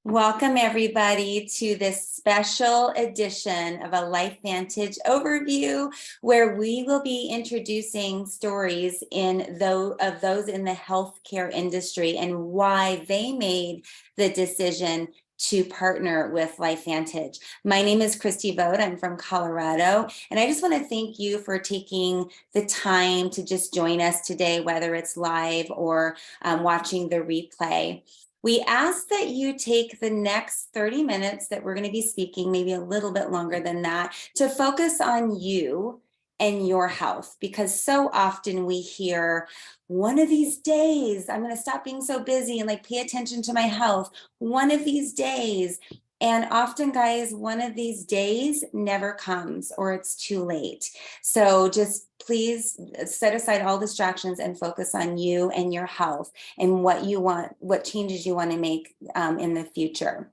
Welcome everybody to this special edition of a LifeVantage overview, where we will be introducing stories of those in the healthcare industry and why they made the decision to partner with LifeVantage. My name is Christy Vogt. I'm from Colorado, and I just want to thank you for taking the time to just join us today, whether it's live or watching the replay. We ask that you take the next 30 minutes that we're going to be speaking, maybe a little bit longer than that, to focus on you and your health, because so often we hear, one of these days, I'm going to stop being so busy and pay attention to my health. One of these days. And often, guys, one of these days never comes, or it's too late. So just please set aside all distractions and focus on you and your health and what you want, what changes you want to make in the future.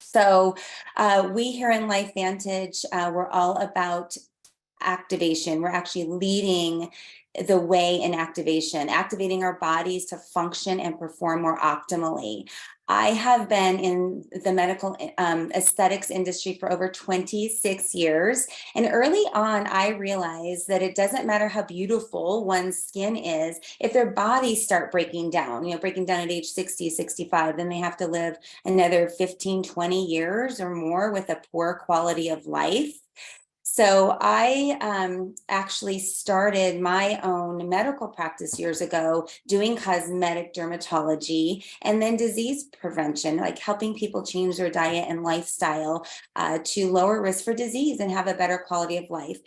So we here in LifeVantage, we're all about activation. We're actually leading the way in activating our bodies to function and perform more optimally. I have been in the medical aesthetics industry for over 26 years. And early on, I realized that it doesn't matter how beautiful one's skin is. If their bodies start breaking down at age 60, 65, then they have to live another 15, 20 years or more with a poor quality of life. So I actually started my own medical practice years ago doing cosmetic dermatology and then disease prevention, like helping people change their diet and lifestyle to lower risk for disease and have a better quality of life.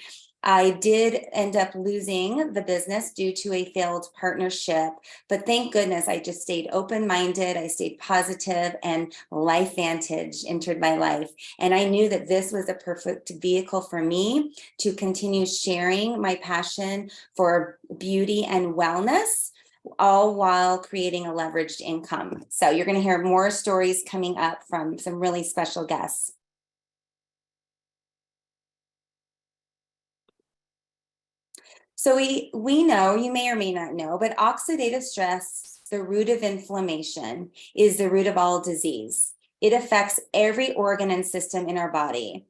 I did end up losing the business due to a failed partnership, but thank goodness I just stayed open-minded, I stayed positive, and LifeVantage entered my life. And I knew that this was a perfect vehicle for me to continue sharing my passion for beauty and wellness, all while creating a leveraged income. So you're going to hear more stories coming up from some really special guests. So we know, you may or may not know, but oxidative stress, the root of inflammation, is the root of all disease. It affects every organ and system in our body.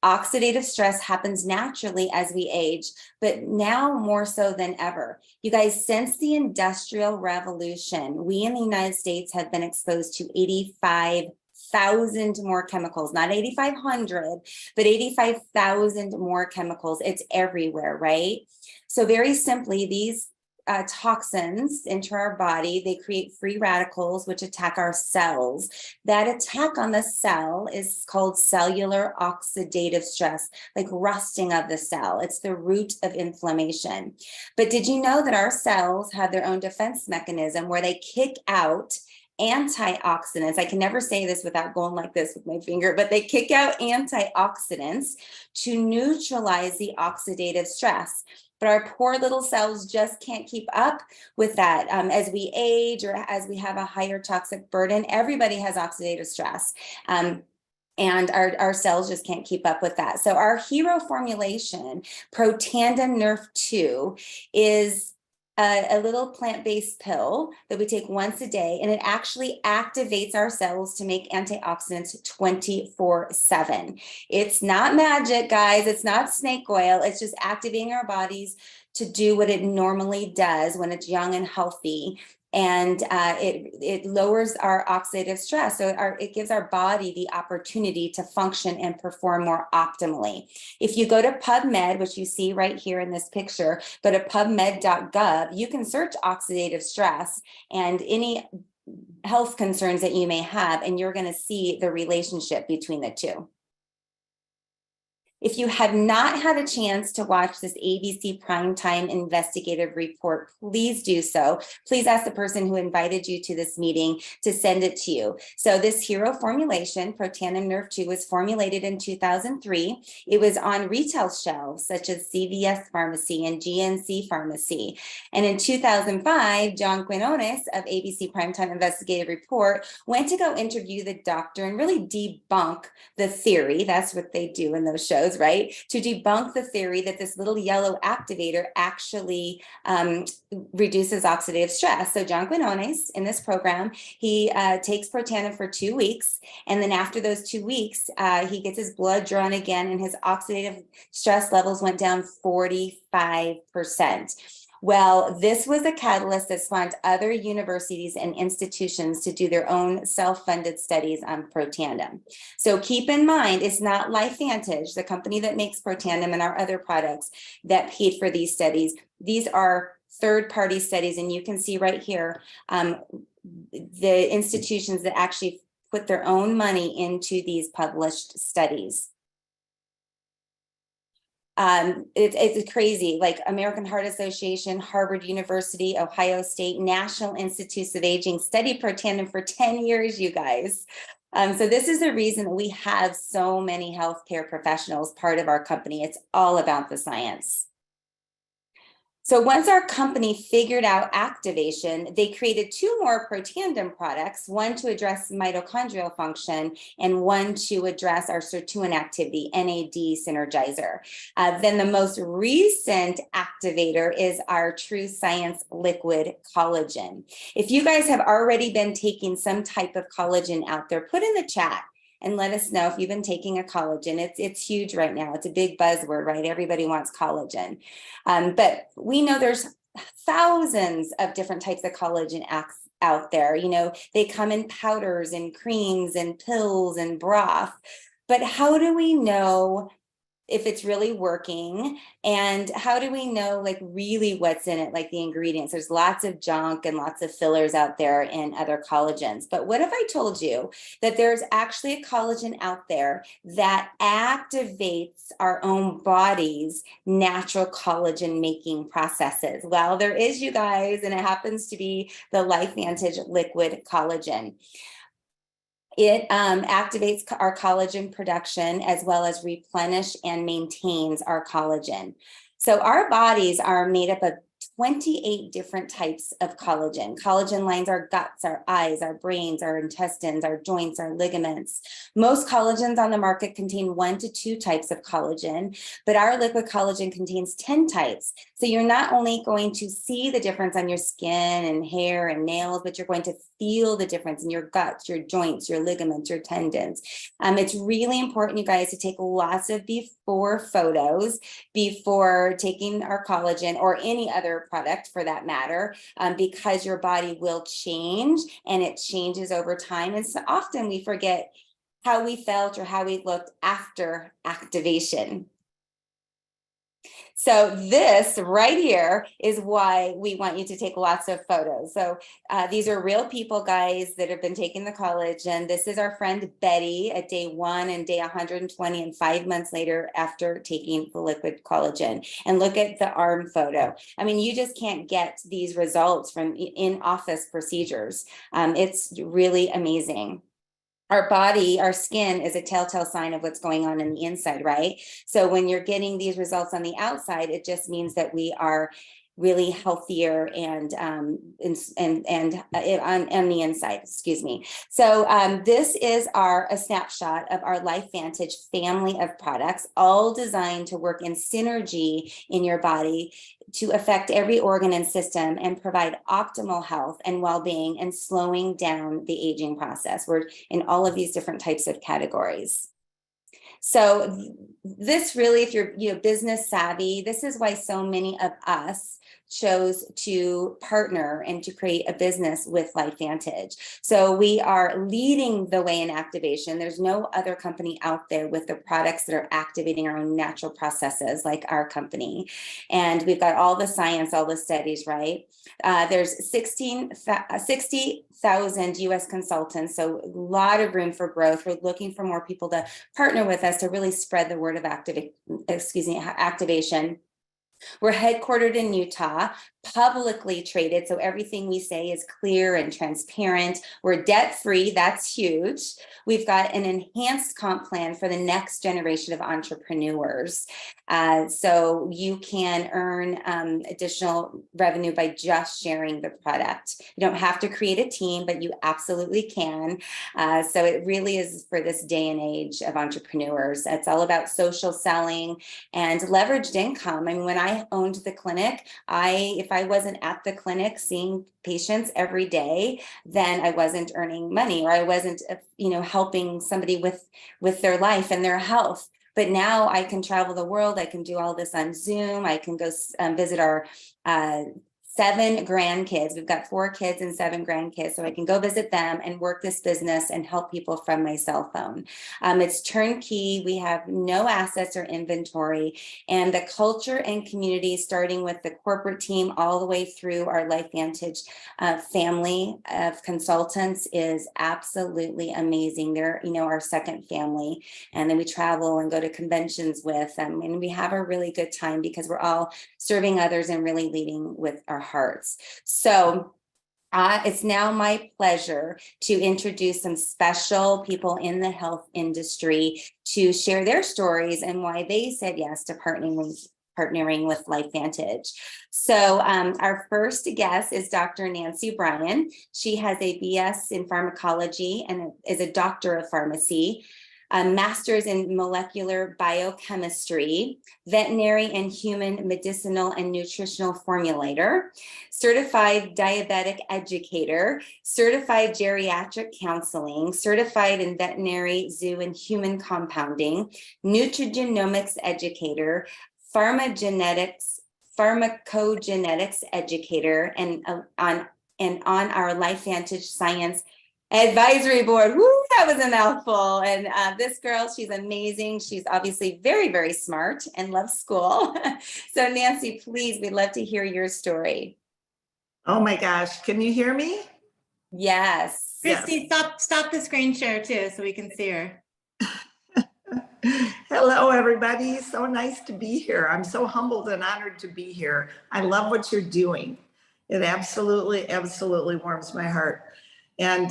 Oxidative stress happens naturally as we age, but now more so than ever. You guys, since the Industrial Revolution, we in the United States have been exposed to 85,000 more chemicals, not 8,500, but 85,000 more chemicals. It's everywhere, right? So very simply, these toxins enter our body. They create free radicals, which attack our cells. That attack on the cell is called cellular oxidative stress, like rusting of the cell. It's the root of inflammation. But did you know that our cells have their own defense mechanism where they kick out antioxidants? I can never say this without going like this with my finger, but they kick out antioxidants to neutralize the oxidative stress. But our poor little cells just can't keep up with that. As we age or as we have a higher toxic burden, everybody has oxidative stress. And our cells just can't keep up with that. So our hero formulation, Protandim Nerf 2, is a little plant-based pill that we take once a day, and it actually activates our cells to make antioxidants 24/7. It's not magic, guys. It's not snake oil. It's just activating our bodies to do what it normally does when it's young and healthy. And it lowers our oxidative stress. So it gives our body the opportunity to function and perform more optimally. If you go to PubMed, which you see right here in this picture, go to pubmed.gov, you can search oxidative stress and any health concerns that you may have, and you're going to see the relationship between the two. If you have not had a chance to watch this ABC Primetime Investigative Report, please do so. Please ask the person who invited you to this meeting to send it to you. So this hero formulation, Protandim Nerf 2, was formulated in 2003. It was on retail shelves such as CVS Pharmacy and GNC Pharmacy. And in 2005, John Quinones of ABC Primetime Investigative Report went to go interview the doctor and really debunk the theory. That's what they do in those shows. photos, right? To debunk the theory that this little yellow activator actually reduces oxidative stress. So John Quinones in this program, he takes Protandim for 2 weeks. And then after those 2 weeks, he gets his blood drawn again and his oxidative stress levels went down 45%. Well, this was a catalyst that spawned other universities and institutions to do their own self-funded studies on Protandim. So keep in mind, it's not LifeVantage, the company that makes Protandim and our other products, that paid for these studies. These are third-party studies, and you can see right here the institutions that actually put their own money into these published studies. It's crazy, like American Heart Association, Harvard University, Ohio State, National Institutes of Aging studied Protandim for 10 years, you guys. So this is the reason that we have so many healthcare professionals part of our company. It's all about the science. So once our company figured out activation, they created 2 more Protandim products, one to address mitochondrial function and one to address our sirtuin activity, NAD synergizer. Then the most recent activator is our TrueScience liquid collagen. If you guys have already been taking some type of collagen out there, put in the chat and let us know if you've been taking a collagen. It's huge right now. It's a big buzzword, right? Everybody wants collagen. But we know there's thousands of different types of collagen out there. You know, they come in powders and creams and pills and broth. But how do we know if it's really working? And how do we know like really what's in it, like the ingredients? There's lots of junk and lots of fillers out there in other collagens. But what if I told you that there's actually a collagen out there that activates our own body's natural collagen making processes? Well, there is, you guys, and it happens to be the LifeVantage liquid collagen. It activates our collagen production as well as replenish and maintains our collagen. So our bodies are made up of 28 different types of collagen. Collagen lines our guts, our eyes, our brains, our intestines, our joints, our ligaments. Most collagens on the market contain 1 to 2 types of collagen, but our liquid collagen contains 10 types. So you're not only going to see the difference on your skin and hair and nails, but you're going to feel the difference in your guts, your joints, your ligaments, your tendons. It's really important, you guys, to take lots of before photos before taking our collagen or any other product for that matter, because your body will change and it changes over time. And so often we forget how we felt or how we looked after activation. So this right here is why we want you to take lots of photos. So these are real people, guys, that have been taking the collagen. This is our friend Betty at day 1 and day 120 and 5 months later after taking the liquid collagen. And look at the arm photo. I mean, you just can't get these results from in-office procedures. It's really amazing. Our body, our skin is a telltale sign of what's going on in the inside, right? So when you're getting these results on the outside, it just means that we are really healthier and on the inside, excuse me. So this is a snapshot of our LifeVantage family of products, all designed to work in synergy in your body to affect every organ and system and provide optimal health and well-being and slowing down the aging process. We're in all of these different types of categories. So this really, if you're business savvy, this is why so many of us chose to partner and to create a business with LifeVantage. So we are leading the way in activation. There's no other company out there with the products that are activating our own natural processes like our company. And we've got all the science, all the studies, right? There's 60,000 US consultants, so a lot of room for growth. We're looking for more people to partner with us to really spread the word of activation. We're headquartered in Utah, publicly traded, so everything we say is clear and transparent. We're debt-free, that's huge. We've got an enhanced comp plan for the next generation of entrepreneurs. So you can earn additional revenue by just sharing the product. You don't have to create a team, but you absolutely can. So it really is for this day and age of entrepreneurs. It's all about social selling and leveraged income. I mean, when I owned the clinic, if I wasn't at the clinic seeing patients every day, then I wasn't earning money, or I wasn't, helping somebody with their life and their health. But now I can travel the world. I can do all this on Zoom. I can go visit our 7 grandkids. We've got 4 kids and 7 grandkids. So I can go visit them and work this business and help people from my cell phone. It's turnkey. We have no assets or inventory. And the culture and community, starting with the corporate team all the way through our LifeVantage family of consultants, is absolutely amazing. They're, our second family. And then we travel and go to conventions with them. And we have a really good time because we're all serving others and really leading with our hearts. So it's now my pleasure to introduce some special people in the health industry to share their stories and why they said yes to partnering with LifeVantage. So our first guest is Dr. Nancy Bryan. She has a BS in pharmacology and is a doctor of pharmacy, a master's in molecular biochemistry, veterinary and human medicinal and nutritional formulator, certified diabetic educator, certified geriatric counseling, certified in veterinary, zoo, and human compounding, nutrigenomics educator, pharmacogenetics educator, and on our LifeVantage Science Advisory Board. Woo, that was a mouthful. And this girl, she's amazing. She's obviously very, very smart and loves school. So Nancy, please, we'd love to hear your story. Oh my gosh, can you hear me? Yes. Christy, stop the screen share too, so we can see her. Hello, everybody. So nice to be here. I'm so humbled and honored to be here. I love what you're doing. It absolutely, absolutely warms my heart. And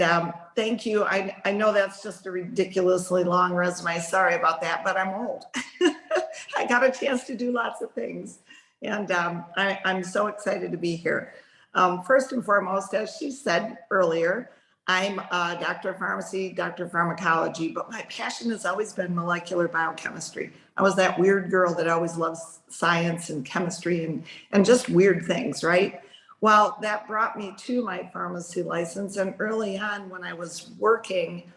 thank you. I know that's just a ridiculously long resume. Sorry about that, but I'm old. I got a chance to do lots of things. And I'm so excited to be here. First and foremost, as she said earlier, I'm a doctor of pharmacy, doctor of pharmacology, but my passion has always been molecular biochemistry. I was that weird girl that always loves science and chemistry and just weird things, right? Well, that brought me to my pharmacy license. And early on when I was working,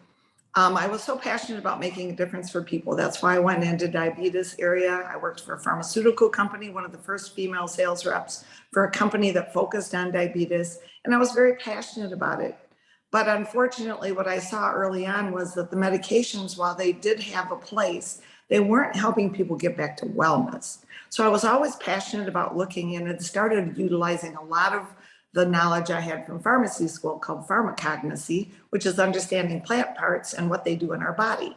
I was so passionate about making a difference for people. That's why I went into diabetes area. I worked for a pharmaceutical company, one of the first female sales reps for a company that focused on diabetes. And I was very passionate about it. But unfortunately, what I saw early on was that the medications, while they did have a place, they weren't helping people get back to wellness. So I was always passionate about looking in and started utilizing a lot of the knowledge I had from pharmacy school called pharmacognosy, which is understanding plant parts and what they do in our body.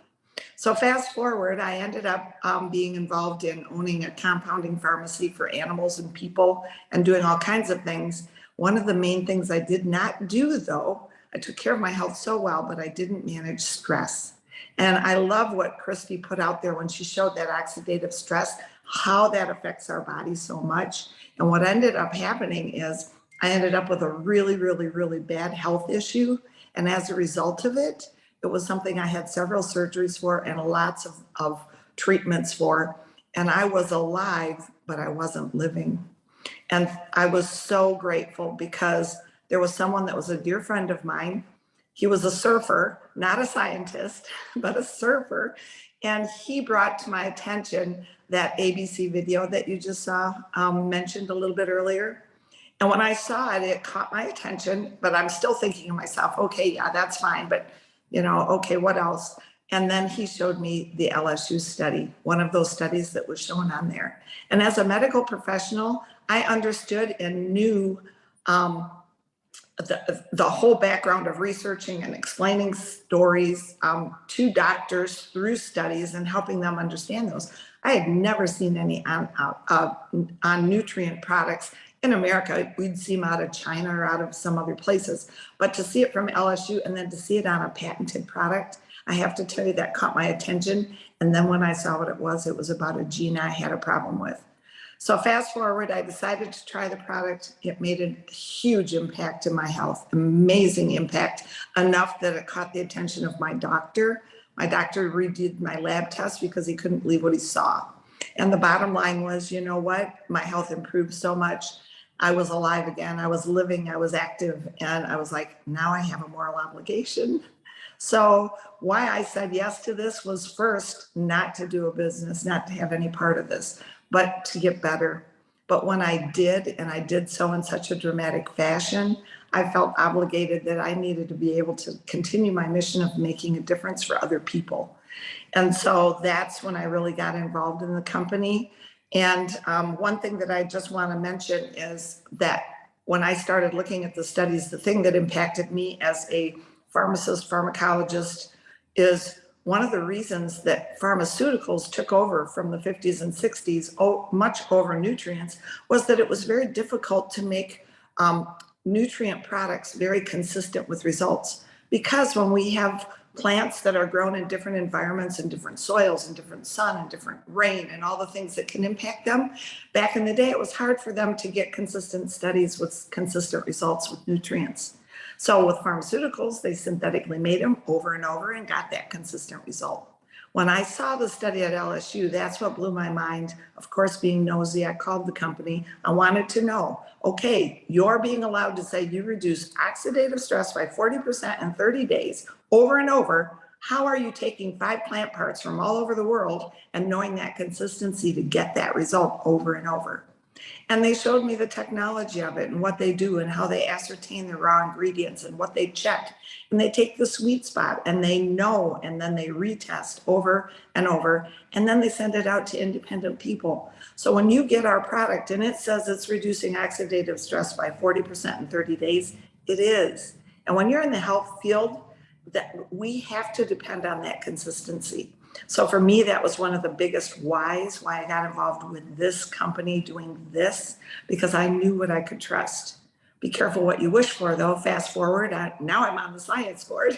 So fast forward, I ended up being involved in owning a compounding pharmacy for animals and people and doing all kinds of things. One of the main things I did not do, though, I took care of my health so well, but I didn't manage stress. And I love what Christy put out there when she showed that oxidative stress, how that affects our body so much. And what ended up happening is I ended up with a really, really, really bad health issue. And as a result of it, it was something I had several surgeries for and lots of treatments for. And I was alive, but I wasn't living. And I was so grateful because there was someone that was a dear friend of mine. He was a surfer, not a scientist, but a surfer. And he brought to my attention that ABC video that you just saw mentioned a little bit earlier. And when I saw it, it caught my attention, but I'm still thinking to myself, okay, yeah, that's fine. But, okay, what else? And then he showed me the LSU study, one of those studies that was shown on there. And as a medical professional, I understood and knew the whole background of researching and explaining stories to doctors through studies and helping them understand those. I had never seen any on nutrient products in America. We'd see them out of China or out of some other places, but to see it from LSU and then to see it on a patented product, I have to tell you, that caught my attention. And then when I saw what it was about a gene I had a problem with. So fast forward, I decided to try the product. It made a huge impact in my health, amazing impact, enough that it caught the attention of my doctor. My doctor redid my lab test because he couldn't believe what he saw. And the bottom line was, you know what? My health improved so much. I was alive again. I was living, I was active. And I was like, now I have a moral obligation. So why I said yes to this was, first, not to do a business, not to have any part of this, but to get better. But when I did, and I did so in such a dramatic fashion, I felt obligated that I needed to be able to continue my mission of making a difference for other people. And so that's when I really got involved in the company. And one thing that I just want to mention is that when I started looking at the studies, the thing that impacted me as a pharmacist, pharmacologist, is one of the reasons that pharmaceuticals took over from the 50s and 60s, much over nutrients, was that it was very difficult to make nutrient products very consistent with results. Because when we have plants that are grown in different environments and different soils and different sun and different rain and all the things that can impact them, back in the day, it was hard for them to get consistent studies with consistent results with nutrients. So with pharmaceuticals, they synthetically made them over and over and got that consistent result. When I saw the study at LSU, that's what blew my mind. Of course, being nosy, I called the company. I wanted to know, okay, you're being allowed to say you reduce oxidative stress by 40% in 30 days over and over. How are you taking 5 plant parts from all over the world and knowing that consistency to get that result over and over? And they showed me the technology of it and what they do and how they ascertain the raw ingredients and what they check. And they take the sweet spot and they know, and then they retest over and over. And then they send it out to independent people. So when you get our product and it says it's reducing oxidative stress by 40% in 30 days, it is. And when you're in the health field, that we have to depend on that consistency. So for me, that was one of the biggest whys why I got involved with this company doing this, because I knew what I could trust. Be careful what you wish for, though. Fast forward, now I'm on the science board.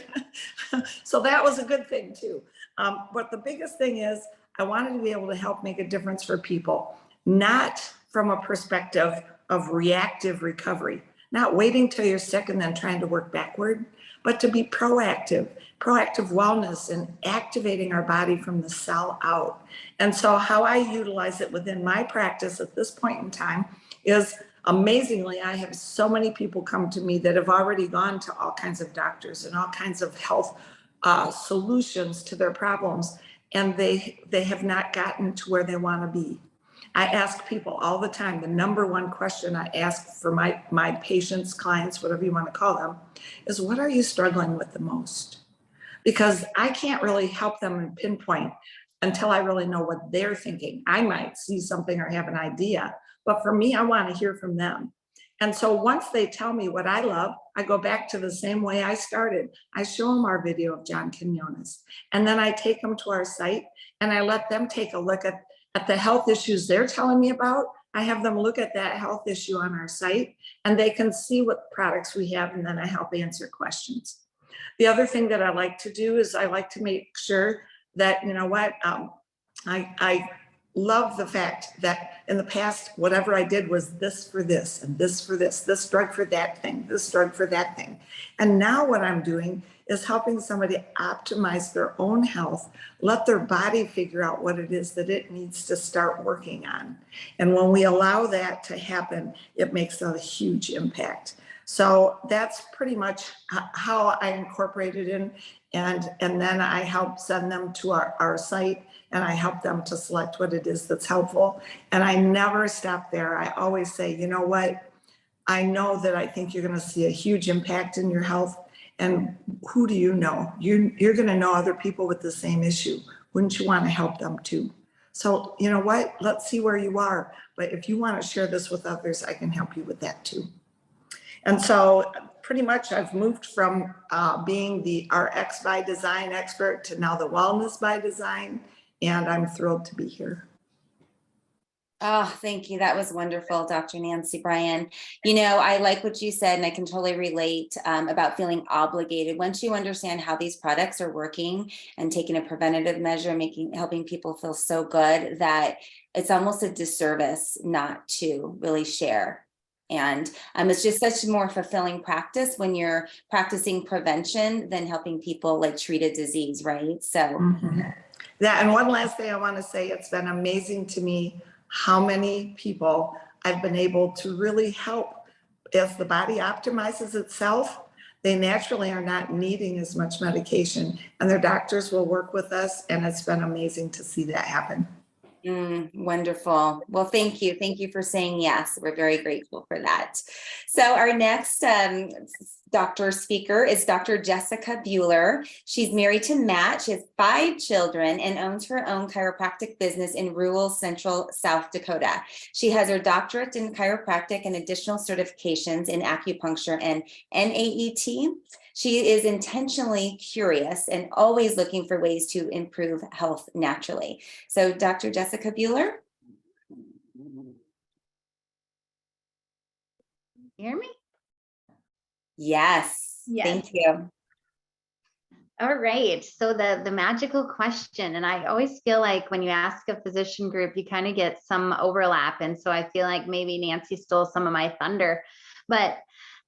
So that was a good thing too. But the biggest thing is I wanted to be able to help make a difference for people, not from a perspective of reactive recovery, not waiting till you're sick and then trying to work backward, but to be proactive wellness and activating our body from the cell out. And so how I utilize it within my practice at this point in time is, amazingly, I have so many people come to me that have already gone to all kinds of doctors and all kinds of health solutions to their problems, and they have not gotten to where they want to be. I ask people all the time, the number one question I ask for my patients, clients, whatever you want to call them, is what are you struggling with the most? Because I can't really help them pinpoint until I really know what they're thinking. I might see something or have an idea, but for me, I want to hear from them. And so once they tell me what I love, I go back to the same way I started. I show them our video of John Quinones, and then I take them to our site and I let them take a look at the health issues they're telling me about. I have them look at that health issue on our site and they can see what products we have, and then I help answer questions. The other thing that I like to do is I like to make sure that, you know what, I love the fact that in the past, whatever I did was this for this and this for this drug for that thing, this drug for that thing. And now what I'm doing is helping somebody optimize their own health, let their body figure out what it is that it needs to start working on. And when we allow that to happen, it makes a huge impact. So that's pretty much how I incorporate it in. And then I help send them to our site, and I help them to select what it is that's helpful. And I never stop there. I always say, you know what? I know that I think you're going to see a huge impact in your health. And who do you know? You're going to know other people with the same issue. Wouldn't you want to help them too? So you know what? Let's see where you are. But if you want to share this with others, I can help you with that too. And so pretty much I've moved from being the RX by design expert to now the wellness by design, and I'm thrilled to be here. Oh, thank you. That was wonderful, Dr. Nancy Bryan. You know, I like what you said, and I can totally relate about feeling obligated. Once you understand how these products are working and taking a preventative measure, helping people feel so good that it's almost a disservice not to really share. And it's just such a more fulfilling practice when you're practicing prevention than helping people like treat a disease, right? So, Mhm. Yeah, and one last thing I want to say, it's been amazing to me how many people I've been able to really help. As the body optimizes itself, they naturally are not needing as much medication, and their doctors will work with us, and it's been amazing to see that happen. Wonderful. Well, thank you. Thank you for saying yes. We're very grateful for that. So our next doctor speaker is Dr. Jessica Bueller. She's married to Matt. She has 5 children and owns her own chiropractic business in rural central South Dakota. She has her doctorate in chiropractic and additional certifications in acupuncture and NAET. She is intentionally curious and always looking for ways to improve health naturally. So Dr. Jessica Bueller. Hear me? Yes. Yes. Thank you. All right. So the magical question, and I always feel like when you ask a physician group, you kind of get some overlap. And so I feel like maybe Nancy stole some of my thunder, but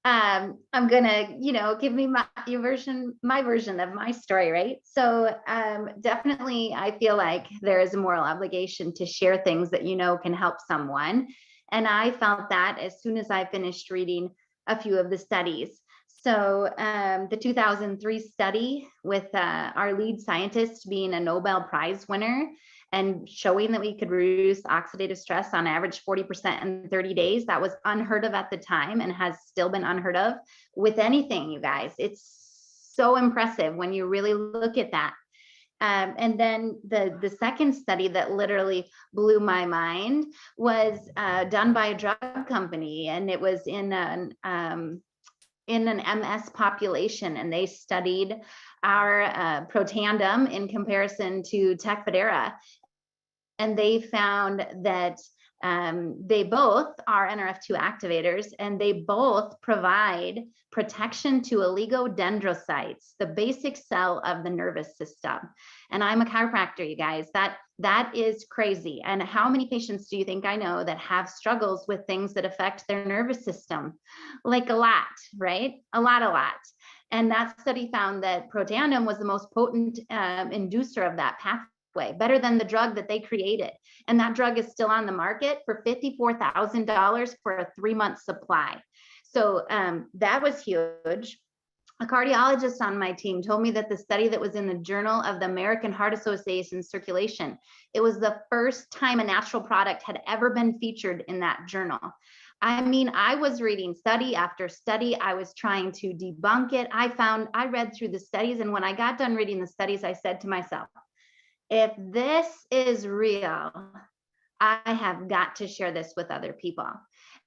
I'm gonna, give me my version of my story, right? So definitely I feel like there is a moral obligation to share things that can help someone. And I felt that as soon as I finished reading a few of the studies. So the 2003 study with our lead scientist being a Nobel Prize winner and showing that we could reduce oxidative stress on average 40% in 30 days, that was unheard of at the time and has still been unheard of with anything, you guys. It's so impressive when you really look at that. And then the second study that literally blew my mind was done by a drug company, and it was in an MS population, and they studied our Protandim in comparison to Tecfidera. And they found that they both are NRF2 activators, and they both provide protection to oligodendrocytes, the basic cell of the nervous system. And I'm a chiropractor, you guys. That is crazy. And how many patients do you think I know that have struggles with things that affect their nervous system? Like a lot, right? A lot. And that study found that Protandim was the most potent inducer of that pathway, better than the drug that they created. And that drug is still on the market for $54,000 for a 3-month supply. So that was huge. A cardiologist on my team told me that the study that was in the Journal of the American Heart Association Circulation, it was the first time a natural product had ever been featured in that journal. I mean, I was reading study after study. I was trying to debunk it. I read through the studies, and when I got done reading the studies, I said to myself, if this is real, I have got to share this with other people.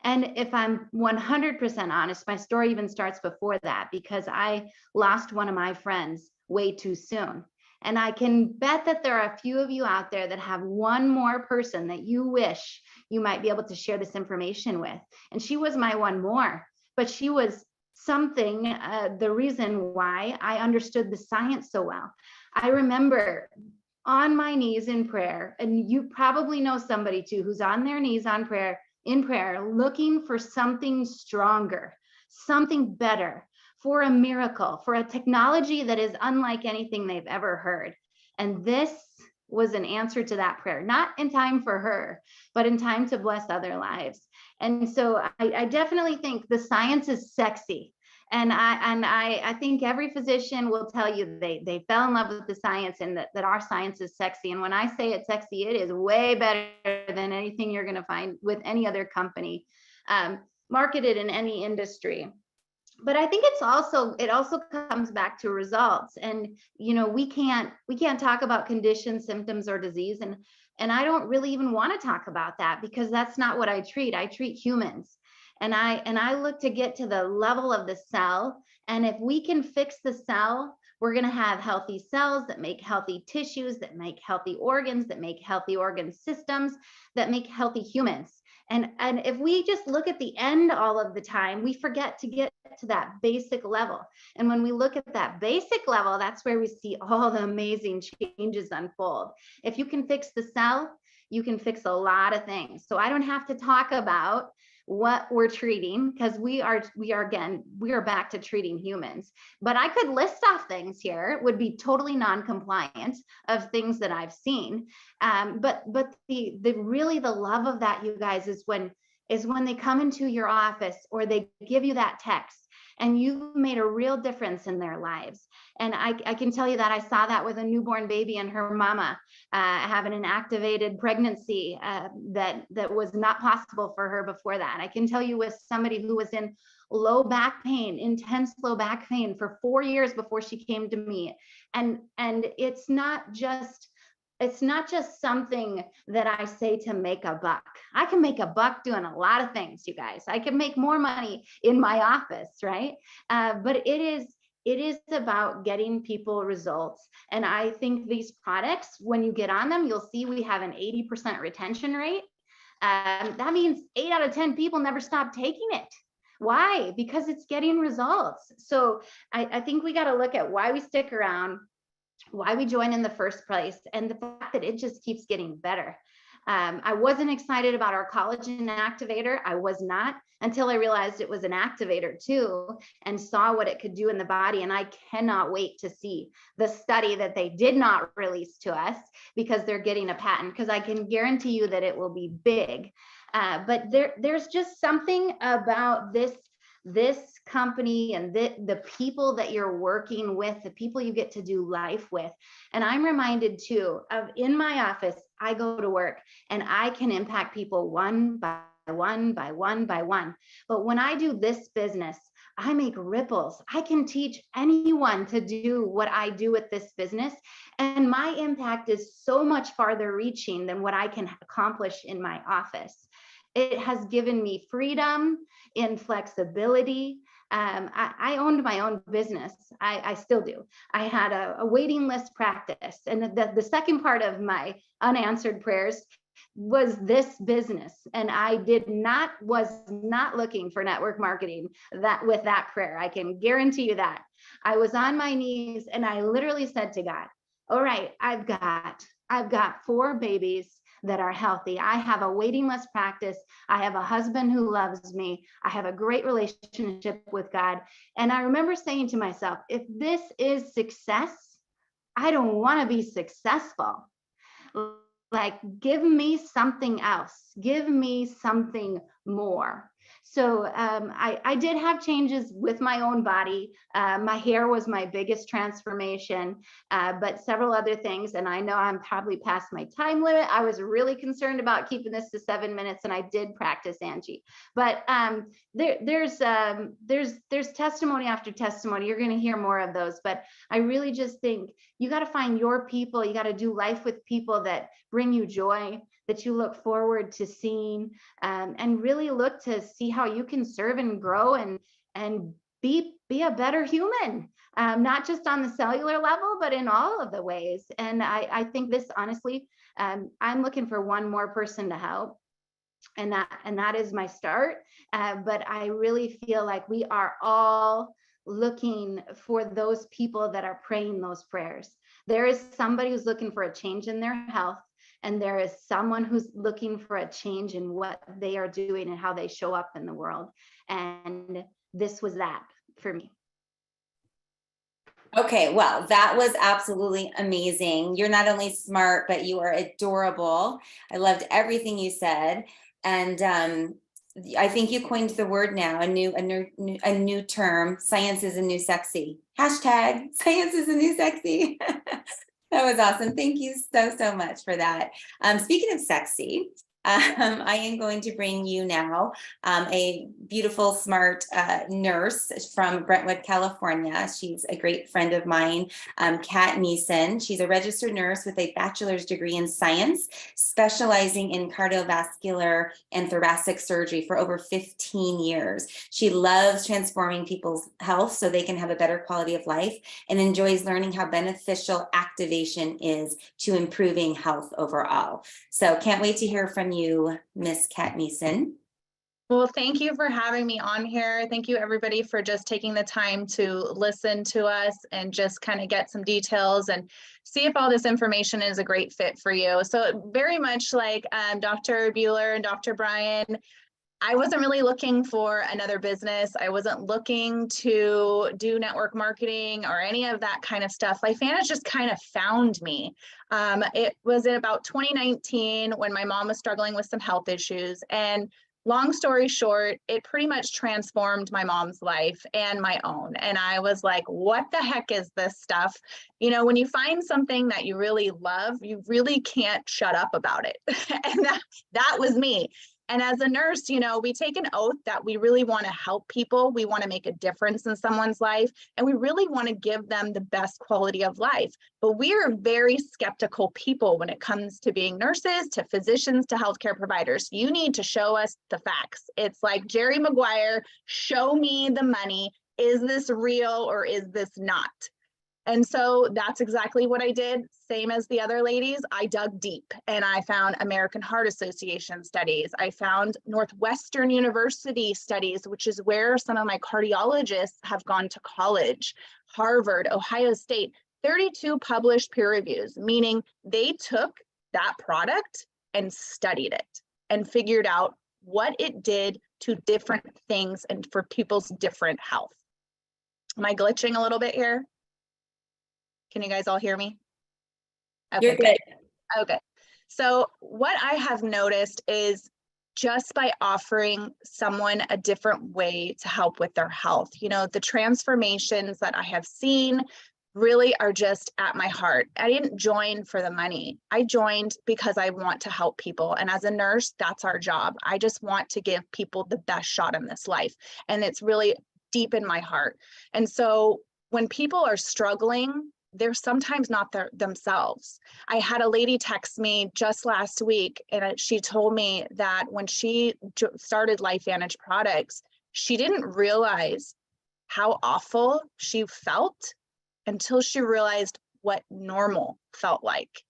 And if I'm 100% honest, my story even starts before that, because I lost one of my friends way too soon. And I can bet that there are a few of you out there that have one more person that you wish you might be able to share this information with. And she was my one more, but she was something, the reason why I understood the science so well. I remember on my knees in prayer, and you probably know somebody too who's on their knees in prayer, looking for something stronger, something better, for a miracle, for a technology that is unlike anything they've ever heard. And this was an answer to that prayer, not in time for her, but in time to bless other lives. And so I definitely think the science is sexy. And I think every physician will tell you they fell in love with the science, and that our science is sexy. And when I say it's sexy, it is way better than anything you're going to find with any other company marketed in any industry. But I think it also comes back to results. And we can't talk about conditions, symptoms, or disease. And I don't really even want to talk about that, because that's not what I treat. I treat humans. And I look to get to the level of the cell And if we can fix the cell, we're going to have healthy cells that make healthy tissues, that make healthy organs, that make healthy organ systems, that make healthy humans. And if we just look at the end all of the time, we forget to get to that basic level. And when we look at that basic level, that's where we see all the amazing changes unfold. If you can fix the cell, you can fix a lot of things. So I don't have to talk about what we're treating, because we are back to treating humans. But I could list off things here, would be totally non-compliant of things that I've seen. But the really the love of that, you guys, is when they come into your office or they give you that text and you've made a real difference in their lives. And I can tell you that I saw that with a newborn baby and her mama having an activated pregnancy that was not possible for her before that. I can tell you with somebody who was in low back pain, intense low back pain for 4 years before she came to me. And it's not just something that I say to make a buck. I can make a buck doing a lot of things, you guys. I can make more money in my office, right? But it is about getting people results. And I think these products, when you get on them, you'll see we have an 80% retention rate. That means 8 out of 10 people never stop taking it. Why? Because it's getting results. So I think we got to look at why we stick around, why we join in the first place, and the fact that it just keeps getting better. I wasn't excited about our collagen activator. I was not, until I realized it was an activator too, and saw what it could do in the body. And I cannot wait to see the study that they did not release to us, because they're getting a patent, because I can guarantee you that it will be big. But there's just something about this company and the people that you're working with, the people you get to do life with. And I'm reminded too of, in my office, I go to work and I can impact people one by one by one by one. But when I do this business, I make ripples. I can teach anyone to do what I do with this business. And my impact is so much farther reaching than what I can accomplish in my office. It has given me freedom in flexibility. I owned my own business. I still do. I had a waiting list practice. And the second part of my unanswered prayers was this business. And I was not looking for network marketing with that prayer. I can guarantee you that. I was on my knees and I literally said to God, all right, I've got 4 babies that are healthy. I have a waiting list practice. I have a husband who loves me. I have a great relationship with God. And I remember saying to myself, if this is success, I don't want to be successful. Like, give me something else. Give me something more. So I did have changes with my own body. My hair was my biggest transformation, but several other things. And I know I'm probably past my time limit. I was really concerned about keeping this to 7 minutes, and I did practice, Angie. But there's testimony after testimony. You're going to hear more of those. But I really just think you got to find your people. You got to do life with people that bring you joy, that you look forward to seeing, and really look to see how you can serve and grow and be a better human, not just on the cellular level, but in all of the ways. And I think this, honestly, I'm looking for one more person to help. And that is my start. But I really feel like we are all looking for those people that are praying those prayers. There is somebody who's looking for a change in their health. And there is someone who's looking for a change in what they are doing and how they show up in the world. And this was that for me. Okay, well, that was absolutely amazing. You're not only smart, but you are adorable. I loved everything you said. And I think you coined the word now, a new term. Science is a new sexy. Hashtag science is a new sexy. That was awesome. Thank you so much for that. Speaking of sexy, I am going to bring you now a beautiful, smart nurse from Brentwood, California. She's a great friend of mine, Kat Neeson. She's a registered nurse with a bachelor's degree in science, specializing in cardiovascular and thoracic surgery for over 15 years. She loves transforming people's health so they can have a better quality of life, and enjoys learning how beneficial activation is to improving health overall. So can't wait to hear from you, Miss Kat Neeson. Well, thank you for having me on here. Thank you, everybody, for just taking the time to listen to us and just kind of get some details and see if all this information is a great fit for you. So very much like Dr. Bueller and Dr. Bryan, I wasn't really looking for another business. I wasn't looking to do network marketing or any of that kind of stuff. LifeVantage just kind of found me. It was in about 2019 when my mom was struggling with some health issues. And long story short, it pretty much transformed my mom's life and my own. And I was like, what the heck is this stuff? You know, when you find something that you really love, you really can't shut up about it. And that was me. And as a nurse, you know, we take an oath that we really want to help people. We want to make a difference in someone's life, and we really want to give them the best quality of life. But we are very skeptical people when it comes to being nurses, to physicians, to healthcare providers. You need to show us the facts. It's like Jerry Maguire, show me the money. Is this real or is this not? And so that's exactly what I did. Same as the other ladies, I dug deep and I found American Heart Association studies. I found Northwestern University studies, which is where some of my cardiologists have gone to college, Harvard, Ohio State, 32 published peer reviews, meaning they took that product and studied it and figured out what it did to different things and for people's different health. Am I glitching a little bit here? Can you guys all hear me? Okay, You're good. Okay. So what I have noticed is just by offering someone a different way to help with their health, you know, the transformations that I have seen really are just at my heart. I didn't join for the money. I joined because I want to help people. And as a nurse, that's our job. I just want to give people the best shot in this life. And it's really deep in my heart. And so when people are struggling, they're sometimes not themselves. I had a lady text me just last week, and she told me that when she started LifeVantage products, she didn't realize how awful she felt until she realized what normal felt like.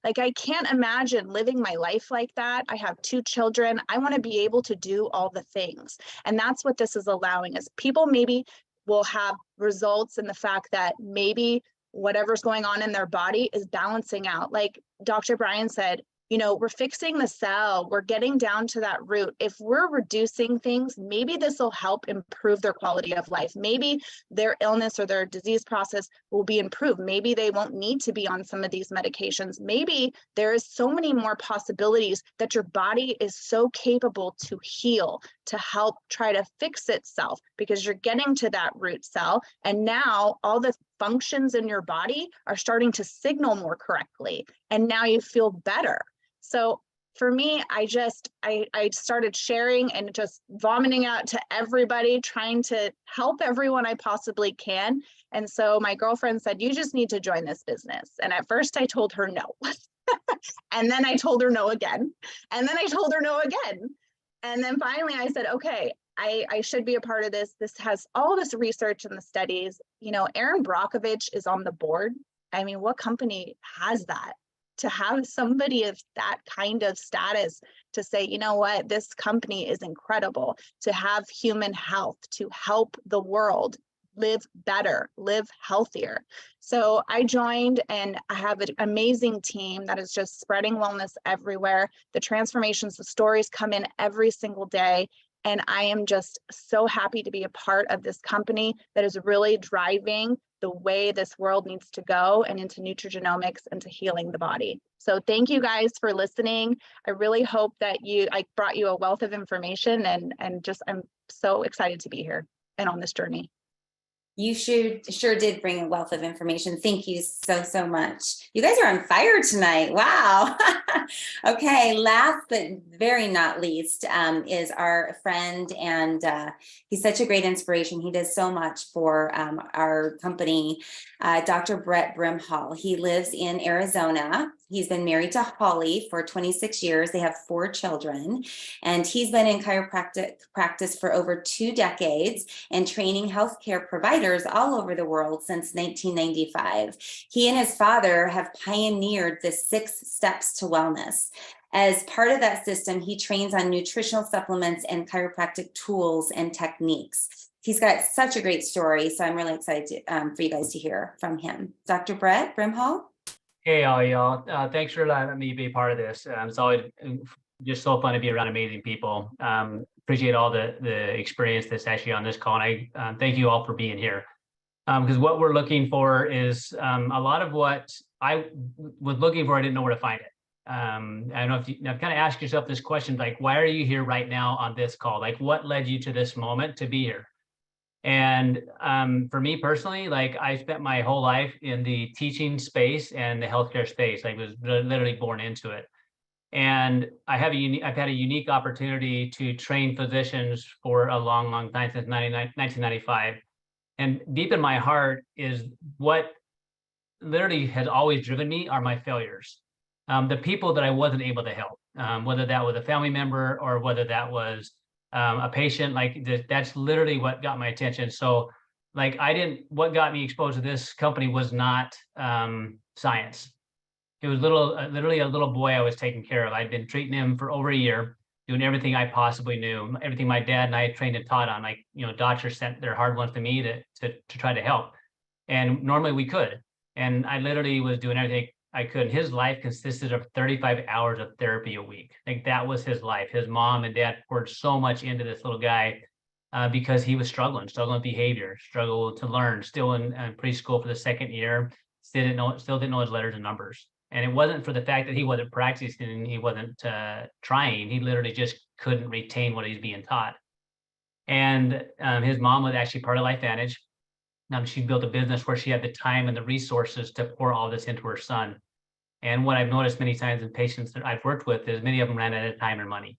Like, I can't imagine living my life like that. I have 2 children. I want to be able to do all the things. And that's what this is allowing us. People maybe will have results in the fact that maybe whatever's going on in their body is balancing out. Like Dr. Bryan said, you know, we're fixing the cell, we're getting down to that root. If we're reducing things, maybe this will help improve their quality of life. Maybe their illness or their disease process will be improved. Maybe they won't need to be on some of these medications. Maybe there is so many more possibilities that your body is so capable to heal, to help try to fix itself, because you're getting to that root cell. And now all the functions in your body are starting to signal more correctly. And now you feel better. So for me, I started sharing and just vomiting out to everybody, trying to help everyone I possibly can. And so my girlfriend said, you just need to join this business. And at first I told her no. And then I told her no again. And then I told her no again. And then finally I said, okay, I should be a part of this. This has all this research and the studies. You know, Erin Brockovich is on the board. I mean, what company has that? To have somebody of that kind of status to say, you know what, this company is incredible, to have human health, to help the world live better, live healthier. So I joined, and I have an amazing team that is just spreading wellness everywhere. The transformations, the stories come in every single day. And I am just so happy to be a part of this company that is really driving the way this world needs to go, and into nutrigenomics and to healing the body. So thank you guys for listening. I really hope that I brought you a wealth of information, and just I'm so excited to be here and on this journey. You sure did bring a wealth of information. Thank you so much. You guys are on fire tonight. Wow. Okay, last but very not least is our friend, and he's such a great inspiration. He does so much for our company, Dr. Brett Brimhall. He lives in Arizona. He's been married to Holly for 26 years. They have 4 children, and he's been in chiropractic practice for over 2 decades and training healthcare providers all over the world since 1995. He and his father have pioneered the 6 steps to wellness. As part of that system, he trains on nutritional supplements and chiropractic tools and techniques. He's got such a great story, so I'm really excited for you guys to hear from him. Dr. Brett Brimhall. Hey, all y'all. Thanks for letting me be a part of this. It's always just so fun to be around amazing people. Appreciate all the experience that's actually on this call. And I thank you all for being here. Because what we're looking for is a lot of what I was looking for, I didn't know where to find it. I don't know if you've kind of asked yourself this question, like, why are you here right now on this call? Like, what led you to this moment to be here? And for me personally, like, I spent my whole life in the teaching space and the healthcare space. I was literally born into it. And I've had a unique opportunity to train physicians for a long time, since 1995. And deep in my heart is what literally has always driven me are my failures. The people that I wasn't able to help, whether that was a family member or whether that was a patient, like that's literally what got my attention. So like what got me exposed to this company was not science. It was literally a little boy I was taking care of. I'd been treating him for over a year, doing everything I possibly knew, everything my dad and I trained and taught on. Like, doctors sent their hard ones to me to try to help. And normally we could. And I literally was doing everything I could. His life consisted of 35 hours of therapy a week. Like, that was his life. His mom and dad poured so much into this little guy because he was struggling with behavior, struggled to learn, still in preschool for the 2nd year, still didn't know his letters and numbers. And it wasn't for the fact that he wasn't practicing, he wasn't trying. He literally just couldn't retain what he's being taught. And his mom was actually part of LifeVantage. She built a business where she had the time and the resources to pour all this into her son. And what I've noticed many times in patients that I've worked with is many of them ran out of time and money.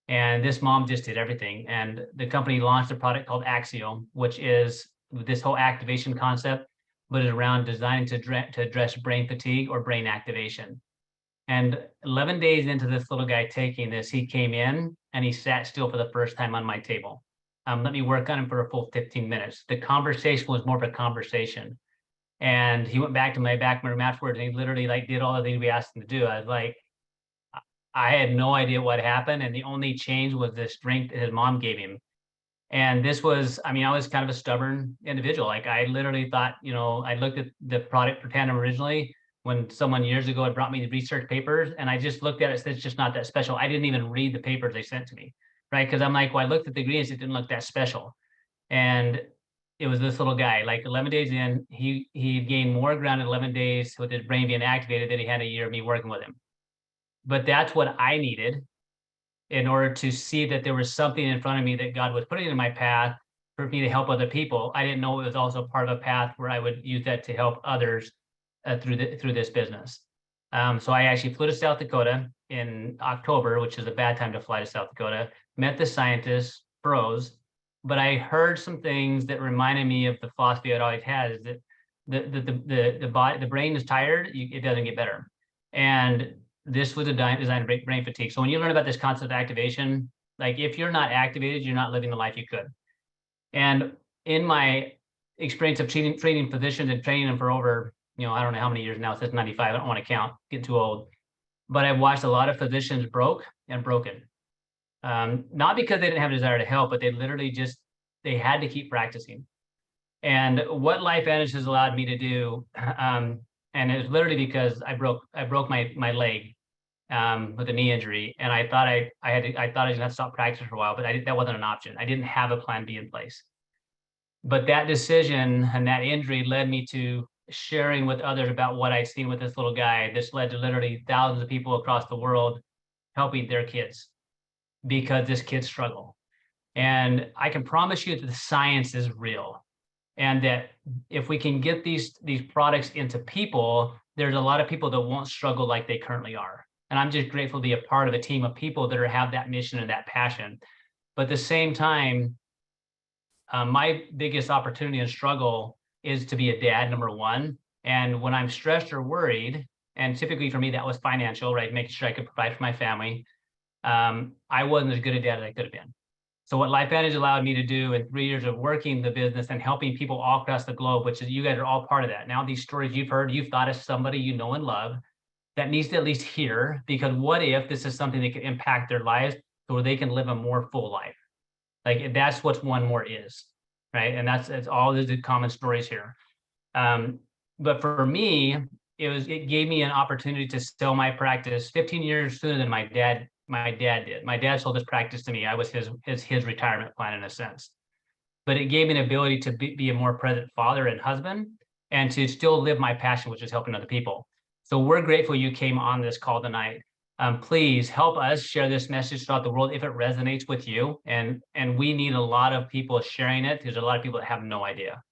And this mom just did everything. And the company launched a product called Axio, which is this whole activation concept, but is around designing to address brain fatigue or brain activation. And 11 days into this little guy taking this, he came in and he sat still for the first time on my table. Let me work on him for a full 15 minutes. The conversation was more of a conversation. And he went back to my back room afterwards and he literally did all the things we asked him to do. I was like, I had no idea what happened. And the only change was this drink that his mom gave him. And this was, I was kind of a stubborn individual. Like, I literally thought, I looked at the product Protandim originally when someone years ago had brought me the research papers, and I just looked at it, it's just not that special. I didn't even read the papers they sent to me, right? Because I'm like, well, I looked at the ingredients, it didn't look that special. And it was this little guy, like 11 days in, he gained more ground in 11 days with his brain being activated than he had a year of me working with him. But that's what I needed in order to see that there was something in front of me that God was putting in my path for me to help other people. I didn't know it was also part of a path where I would use that to help others through this business. So I actually flew to South Dakota in October, which is a bad time to fly to South Dakota, met the scientists, froze, but I heard some things that reminded me of the philosophy I'd always had, is that the brain is tired, it doesn't get better. And this was designed to break brain fatigue. So when you learn about this concept of activation, like, if you're not activated, you're not living the life you could. And in my experience of training physicians and training them for over, I don't know how many years now, since 95, I don't want to count, get too old. But I've watched a lot of physicians broke and broken. Not because they didn't have a desire to help, but they literally they had to keep practicing. And what LifeVantage has allowed me to do, and it was literally because I broke my leg with a knee injury, and I thought I was gonna have to stop practicing for a while, but that wasn't an option. I didn't have a plan B in place. But that decision and that injury led me to sharing with others about what I'd seen with this little guy. This led to literally thousands of people across the world helping their kids because this kid struggled. And I can promise you that the science is real. And that if we can get these products into people, there's a lot of people that won't struggle like they currently are. And I'm just grateful to be a part of a team of people that have that mission and that passion. But at the same time, my biggest opportunity and struggle is to be a dad, number one. And when I'm stressed or worried, and typically for me, that was financial, right? Making sure I could provide for my family. I wasn't as good a dad as I could have been. So what LifeVantage allowed me to do in 3 years of working the business and helping people all across the globe, which is you guys are all part of that. Now these stories you've heard, you've thought of somebody you know and love that needs to at least hear, because what if this is something that can impact their lives so where they can live a more full life? Like that's what One More is, right? And that's all the common stories here. But for me, it gave me an opportunity to sell my practice 15 years sooner than my dad did. My dad sold his practice to me. I was his retirement plan in a sense. But it gave me an ability to be a more present father and husband, and to still live my passion, which is helping other people. So we're grateful you came on this call tonight. Please help us share this message throughout the world if it resonates with you. And we need a lot of people sharing it, because there's a lot of people that have no idea.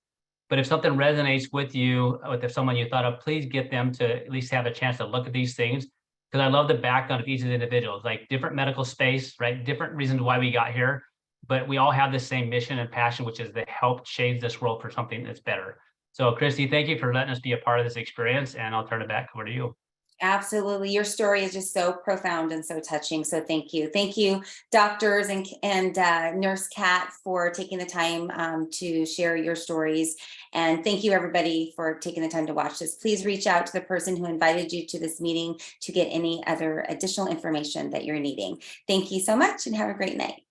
But if something resonates with you, with someone you thought of, please get them to at least have a chance to look at these things. Because I love the background of each of the individuals, like different medical space, right? Different reasons why we got here, but we all have the same mission and passion, which is to help change this world for something that's better. So Christy, thank you for letting us be a part of this experience, and I'll turn it back over to you. Absolutely. Your story is just so profound and so touching. So thank you. Thank you, doctors and Nurse Kat, for taking the time to share your stories. And thank you, everybody, for taking the time to watch this. Please reach out to the person who invited you to this meeting to get any other additional information that you're needing. Thank you so much and have a great night.